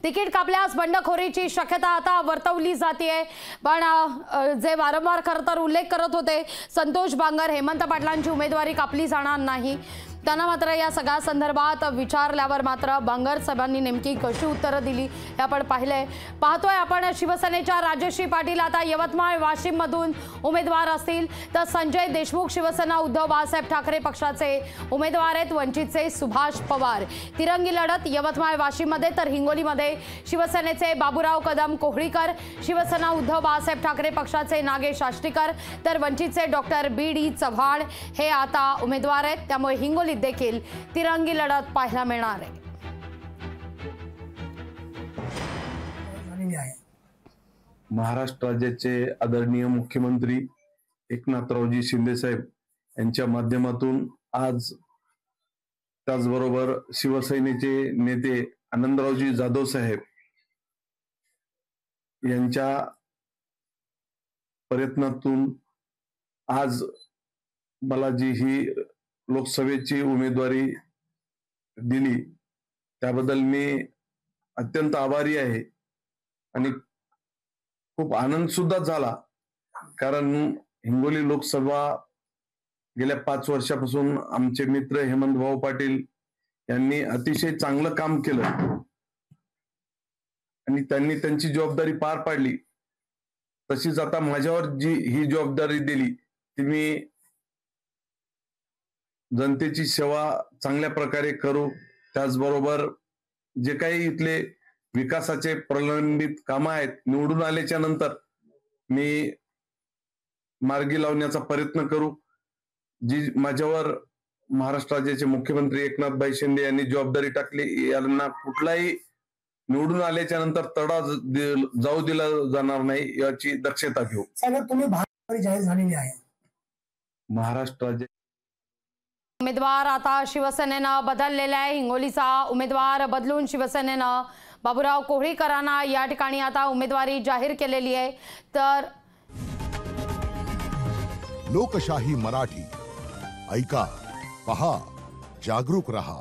Ticket कापल्यास बंडखोरीची शक्यता आता वर्तवली जाते। पण जे वारंवार खरं तर उल्लेख करत होते संतोष बांगर, हेमंत पाटलांची उमेदवारी कापली जाणार नाही। त्यांना मात्र या सगळ्या संदर्भात विचारल्यावर मात्र बांगर साहेबांनी नेमकी कशी उत्तरं दिली हे आपण पाहतोय आपण। शिवसेनेच्या राजश्री पाटील आता यवतमाळ वाशिम मधून उमेदवार असतील, तर संजय देशमुख शिवसेना उद्धव बाळासाहेब ठाकरे पक्षाचे उमेदवार आहेत। वंचितचे सुभाष पवार। तिरंगी लढत यवतमाळ वाशिम मध्ये, तर हिंगोलीमध्ये शिवसेनेचे बाबूराव कदम कोहळीकर, शिवसेना उद्धव बाळासाहेब ठाकरे पक्षाचे नागेश आष्टीकर, तर वंचितचे डॉक्टर बी.डी. चव्हाण हे आता उमेदवार आहेत। त्यामुळे हिंगोली देखील तिरंगी लढत पाहायला मिळणार आहे। महाराष्ट्र राज्याचे आदरणीय मुख्यमंत्री एकनाथरावजी शिंदे साहेब यांच्या माध्यमातून आज त्याचबरोबर शिवसेनेचे नेते आनंदरावजी जाधव साहेब यांच्या प्रयत्नातून आज मला जी ही लोकसभेची उमेदवारी दिली त्याबद्दल मी अत्यंत आभारी आहे आणि खूप आनंद सुद्धा झाला। कारण हिंगोली लोकसभा गेल्या 5 वर्षापासून आमचे मित्र हेमंत भाऊ पाटील यांनी अतिशय चांगलं काम केलं आणि त्यांनी त्यांची जबाबदारी पार पाडली। तशीच आता माझ्यावर जी ही जबाबदारी दिली ती मी जनतेची सेवा चांगल्या प्रकारे करू, त्याचबरोबर जे काही इथले विकासाचे प्रलंबित कामं आहेत निवडून आल्याच्या नंतर मी मार्गी लावण्याचा प्रयत्न करू। जी माझ्यावर महाराष्ट्र राज्याचे मुख्यमंत्री एकनाथभाई शिंदे यांनी जबाबदारी टाकली, यांना कुठलाही निवडून आल्याच्या नंतर तडा जाऊ दिला जाणार नाही याची दक्षता घेऊ। तुम्ही भाजपची जाहीर झालेली आहे। महाराष्ट्र राज्य उमेदवार आता शिवसेनेनं बदललेला आहे। हिंगोलीचा उमेदवार बदलून शिवसेनेनं बाबूराव कोहळीकरांना या ठिकाणी आता उमेदवारी जाहीर केलेली आहे। तर लोकशाही मराठी ऐका, पहा, जागरूक रहा।